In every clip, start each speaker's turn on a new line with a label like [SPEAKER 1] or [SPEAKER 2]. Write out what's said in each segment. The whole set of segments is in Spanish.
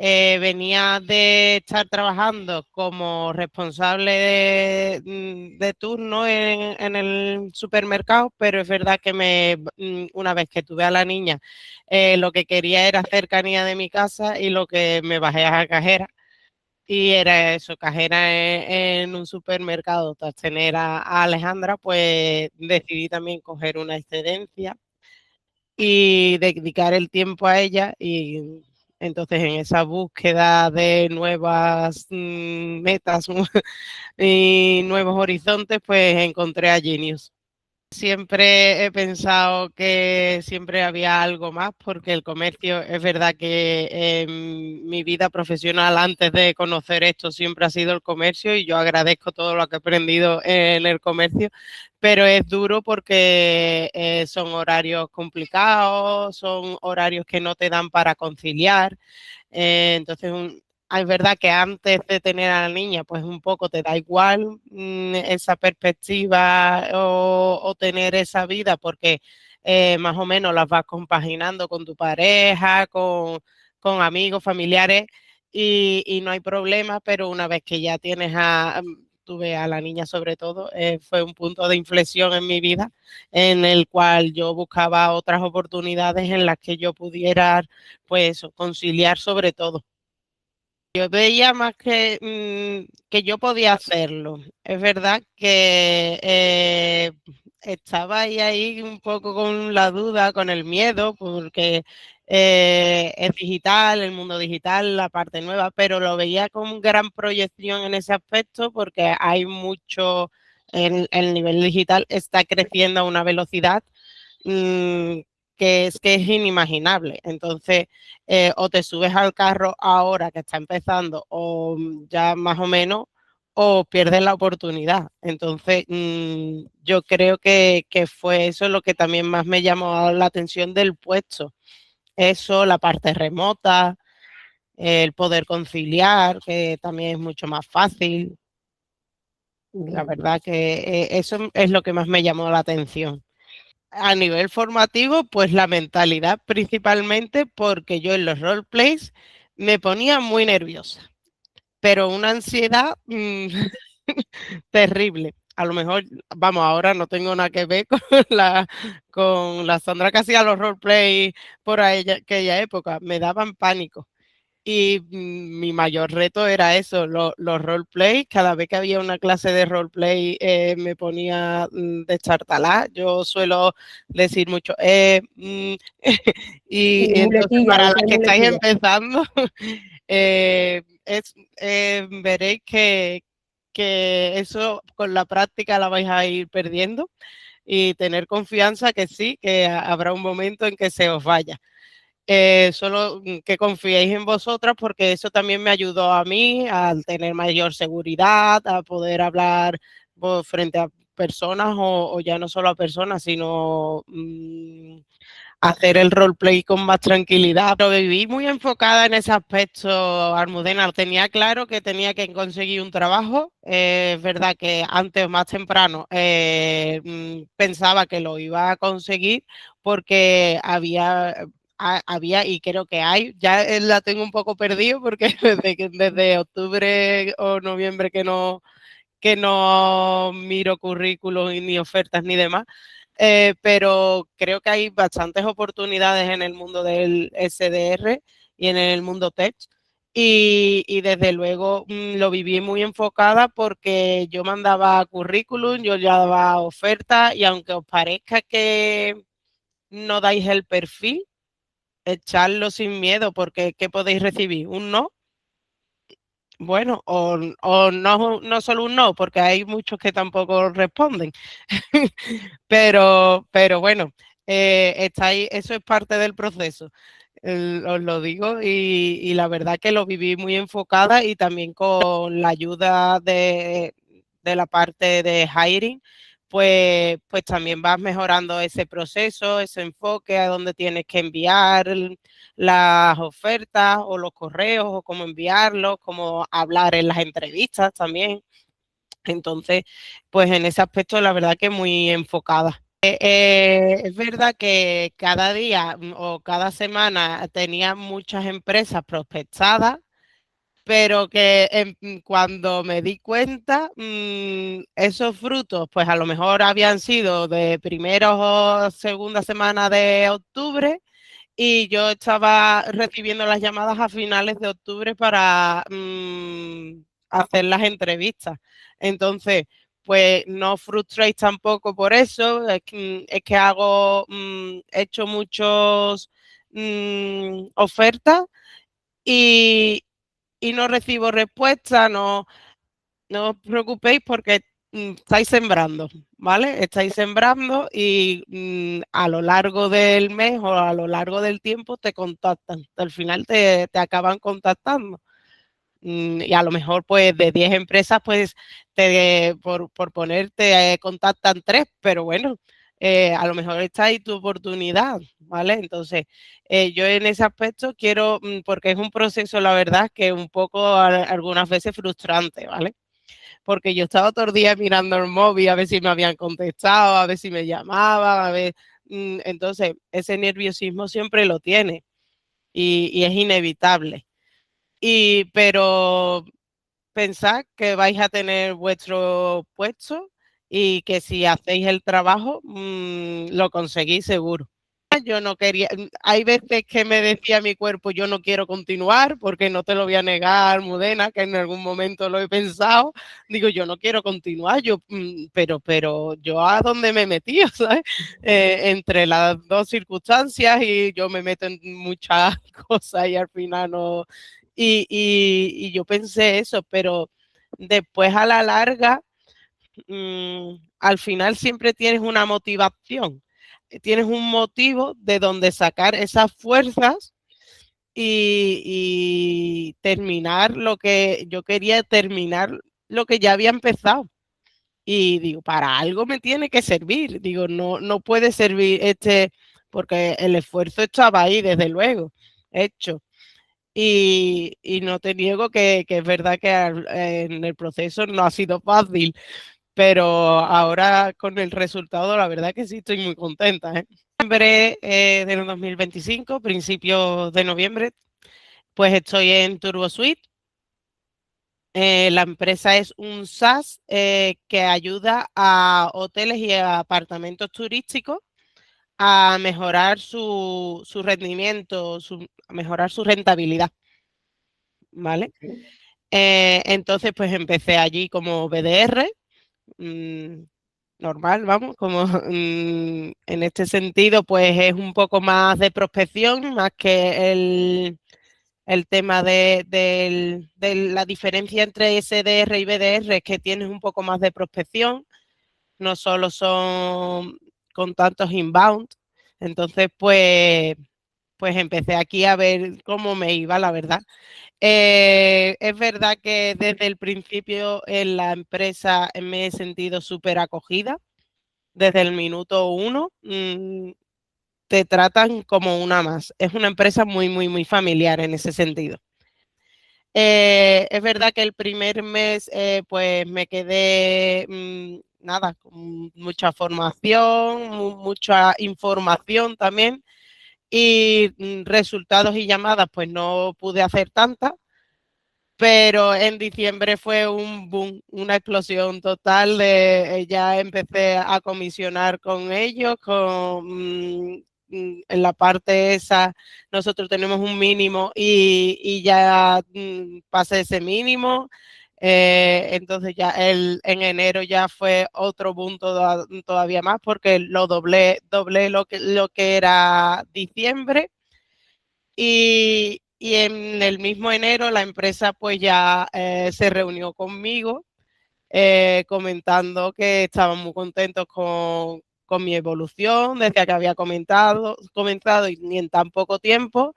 [SPEAKER 1] venía de estar trabajando como responsable de turno en el supermercado, pero es verdad que una vez que tuve a la niña, lo que quería era cercanía de mi casa y lo que me bajé a cajera. Y era eso, cajera en un supermercado. Tras tener a Alejandra, pues decidí también coger una excedencia y dedicar el tiempo a ella. Y entonces en esa búsqueda de nuevas metas y nuevos horizontes, pues encontré a Genius. Siempre he pensado que siempre había algo más, porque el comercio, es verdad que en mi vida profesional antes de conocer esto siempre ha sido el comercio y yo agradezco todo lo que he aprendido en el comercio, pero es duro porque son horarios complicados, son horarios que no te dan para conciliar. Entonces, es verdad que antes de tener a la niña, pues un poco te da igual esa perspectiva o tener esa vida, porque más o menos las vas compaginando con tu pareja, con amigos, familiares, y no hay problema, pero una vez que ya tuve a la niña sobre todo, fue un punto de inflexión en mi vida en el cual yo buscaba otras oportunidades en las que yo pudiera, pues, conciliar sobre todo. Yo veía más que yo podía hacerlo. Es verdad que estaba ahí un poco con la duda, con el miedo, porque es digital, el mundo digital, la parte nueva, pero lo veía con gran proyección en ese aspecto porque hay mucho, el nivel digital está creciendo a una velocidad mm, que es inimaginable. Entonces, o te subes al carro ahora que está empezando, o ya más o menos, o pierdes la oportunidad. Entonces, yo creo que fue eso lo que también más me llamó la atención del puesto. Eso, la parte remota, el poder conciliar, que también es mucho más fácil. La verdad que eso es lo que más me llamó la atención. A nivel formativo, pues la mentalidad principalmente, porque yo en los roleplays me ponía muy nerviosa, pero una ansiedad terrible. A lo mejor, vamos, ahora no tengo nada que ver con la Sandra que hacía los roleplays por aquella época, me daban pánico. Y mi mayor reto era eso, los roleplay. Cada vez que había una clase de roleplay me ponía destartalada. Yo suelo decir mucho,
[SPEAKER 2] Sí,
[SPEAKER 1] y entonces
[SPEAKER 2] muletilla,
[SPEAKER 1] para las
[SPEAKER 2] decía
[SPEAKER 1] que estáis
[SPEAKER 2] muletilla.
[SPEAKER 1] empezando, veréis que eso con la práctica la vais a ir perdiendo y tener confianza que sí, que habrá un momento en que se os vaya. Solo que confiéis en vosotras, porque eso también me ayudó a mí a tener mayor seguridad, a poder hablar frente a personas o ya no solo a personas, sino hacer el roleplay con más tranquilidad. Lo viví muy enfocada en ese aspecto, Almudena. Tenía claro que tenía que conseguir un trabajo. Es verdad que antes o más temprano pensaba que lo iba a conseguir porque había y creo que hay, ya la tengo un poco perdido porque desde octubre o noviembre que no miro currículos ni ofertas ni demás, pero creo que hay bastantes oportunidades en el mundo del SDR y en el mundo tech. Y desde luego lo viví muy enfocada porque yo mandaba currículum, yo ya daba ofertas y aunque os parezca que no dais el perfil, echarlo sin miedo porque ¿qué podéis recibir? ¿Un no? Bueno, o no, no solo un no, porque hay muchos que tampoco responden. pero bueno, está ahí, eso es parte del proceso. Os lo digo y la verdad que lo viví muy enfocada y también con la ayuda de la parte de hiring, pues también vas mejorando ese proceso, ese enfoque a dónde tienes que enviar las ofertas o los correos o cómo enviarlos, cómo hablar en las entrevistas también. Entonces, pues en ese aspecto la verdad que muy enfocada. Es verdad que cada día o cada semana tenía muchas empresas prospectadas, pero que cuando me di cuenta, esos frutos, pues a lo mejor habían sido de primeros o segunda semana de octubre y yo estaba recibiendo las llamadas a finales de octubre para hacer las entrevistas. Entonces, pues no frustréis tampoco por eso, es que hago, he hecho muchos ofertas y, y no recibo respuesta, no os preocupéis porque estáis sembrando, ¿vale? Estáis sembrando y a lo largo del mes o a lo largo del tiempo te contactan. Al final te acaban contactando. Y a lo mejor pues de 10 empresas pues por ponerte contactan 3, pero bueno, a lo mejor está ahí tu oportunidad, ¿vale? Entonces, yo en ese aspecto quiero, porque es un proceso, la verdad, que es un poco algunas veces frustrante, ¿vale? Porque yo estaba todo el día mirando el móvil a ver si me habían contestado, a ver si me llamaban, a ver, entonces ese nerviosismo siempre lo tiene y es inevitable. Pero pensad que vais a tener vuestro puesto y que si hacéis el trabajo, lo conseguís seguro. Yo no quería, hay veces que me decía mi cuerpo, yo no quiero continuar, porque no te lo voy a negar, Mudena, que en algún momento lo he pensado. Digo, yo no quiero continuar, pero yo a dónde me metí, ¿sabes? Entre las dos circunstancias y yo me meto en muchas cosas y al final no. Y yo pensé eso, pero después a la larga al final siempre tienes una motivación, tienes un motivo de donde sacar esas fuerzas y terminar lo que yo quería terminar, lo que ya había empezado. Y digo, para algo me tiene que servir. Digo, no puede servir porque el esfuerzo estaba ahí, desde luego, hecho. Y no te niego que es verdad que en el proceso no ha sido fácil, pero ahora con el resultado, la verdad que sí estoy muy contenta. Noviembre del 2025, principios de noviembre, pues estoy en TurboSuite. La empresa es un SaaS que ayuda a hoteles y a apartamentos turísticos a mejorar su rendimiento, a mejorar su rentabilidad, ¿vale? Entonces, pues empecé allí como BDR, normal, vamos, como en este sentido, pues es un poco más de prospección, más que el tema de la diferencia entre SDR y BDR, es que tienes un poco más de prospección, no solo son contactos inbound. Entonces, pues empecé aquí a ver cómo me iba, la verdad. Es verdad que desde el principio en la empresa me he sentido súper acogida. Desde el minuto uno te tratan como una más. Es una empresa muy, muy, muy familiar en ese sentido. Es verdad que el primer mes pues me quedé nada, con mucha formación, mucha información también y resultados y llamadas pues no pude hacer tantas, pero en diciembre fue un boom, una explosión total de ya empecé a comisionar con ellos, en la parte esa nosotros tenemos un mínimo y ya pasé ese mínimo. Entonces ya en enero ya fue otro boom todavía más porque doblé lo que era diciembre y en el mismo enero la empresa pues ya se reunió conmigo comentando que estaban muy contentos con mi evolución desde que había comentado y en tan poco tiempo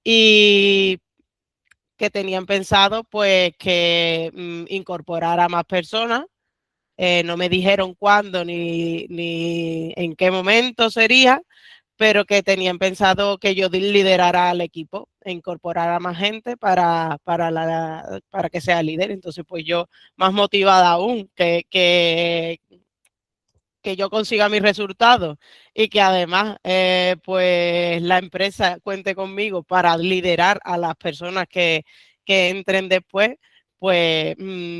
[SPEAKER 1] y que tenían pensado pues que incorporara más personas. No me dijeron cuándo ni en qué momento sería, pero que tenían pensado que yo liderara al equipo e incorporara más gente para que sea líder. Entonces, pues yo más motivada aún, que yo consiga mis resultados y que además pues la empresa cuente conmigo para liderar a las personas que entren después, pues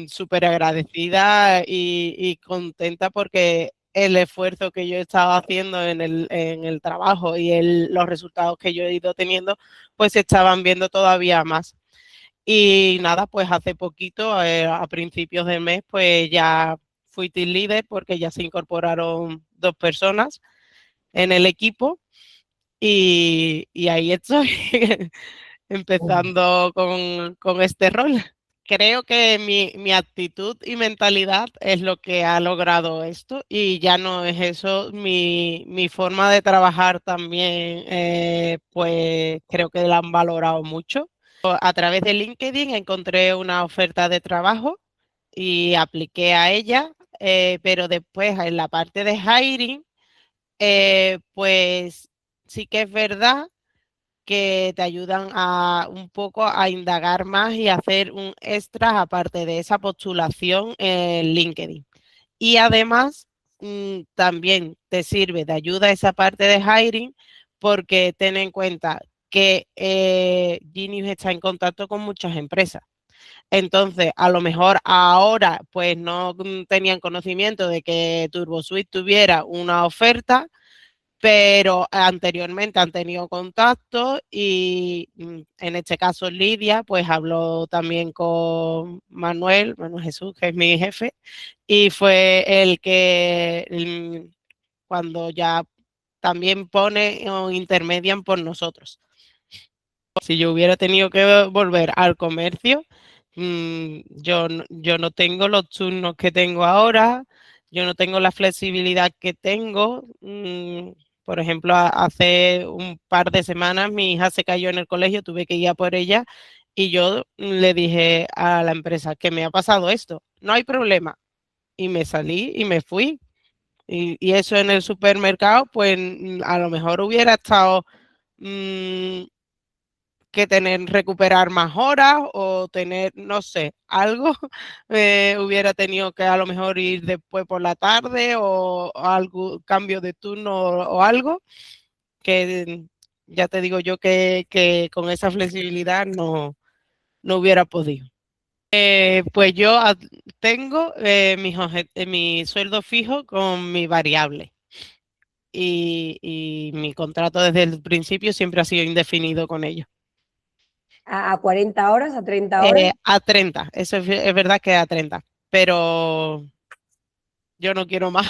[SPEAKER 1] súper agradecida y contenta porque el esfuerzo que yo he estado haciendo en el trabajo y los resultados que yo he ido teniendo, pues se estaban viendo todavía más. Y nada, pues hace poquito, a principios del mes, pues ya fui team leader porque ya se incorporaron 2 personas en el equipo y ahí estoy empezando con este rol. Creo que mi actitud y mentalidad es lo que ha logrado esto y ya no es eso, mi forma de trabajar también, pues creo que la han valorado mucho. A través de LinkedIn encontré una oferta de trabajo y apliqué a ella, pero después en la parte de hiring, pues sí que es verdad que te ayudan a un poco a indagar más y hacer un extra aparte de esa postulación en LinkedIn. Y además también te sirve de ayuda esa parte de hiring porque ten en cuenta que Genius está en contacto con muchas empresas. Entonces, a lo mejor ahora pues no tenían conocimiento de que TurboSuite tuviera una oferta, pero anteriormente han tenido contacto y en este caso Lidia pues habló también con Manuel Jesús, que es mi jefe, y fue el que cuando ya también pone o intermedian por nosotros. Si yo hubiera tenido que volver al comercio, yo no tengo los turnos que tengo ahora, yo no tengo la flexibilidad que tengo. Por ejemplo, hace un par de semanas mi hija se cayó en el colegio, tuve que ir a por ella y yo le dije a la empresa que me ha pasado esto, no hay problema. Y me salí y me fui. Y eso en el supermercado, pues a lo mejor hubiera estado mm, que tener, recuperar más horas o tener, no sé, algo, hubiera tenido que a lo mejor ir después por la tarde o algo, cambio de turno o algo, que ya te digo yo que con esa flexibilidad no hubiera podido. Pues yo tengo mi sueldo fijo con mi variable y mi contrato desde el principio siempre ha sido indefinido con ellos.
[SPEAKER 2] ¿A 40 horas, a 30 horas?
[SPEAKER 1] A 30, eso es verdad que a 30, pero yo no quiero más.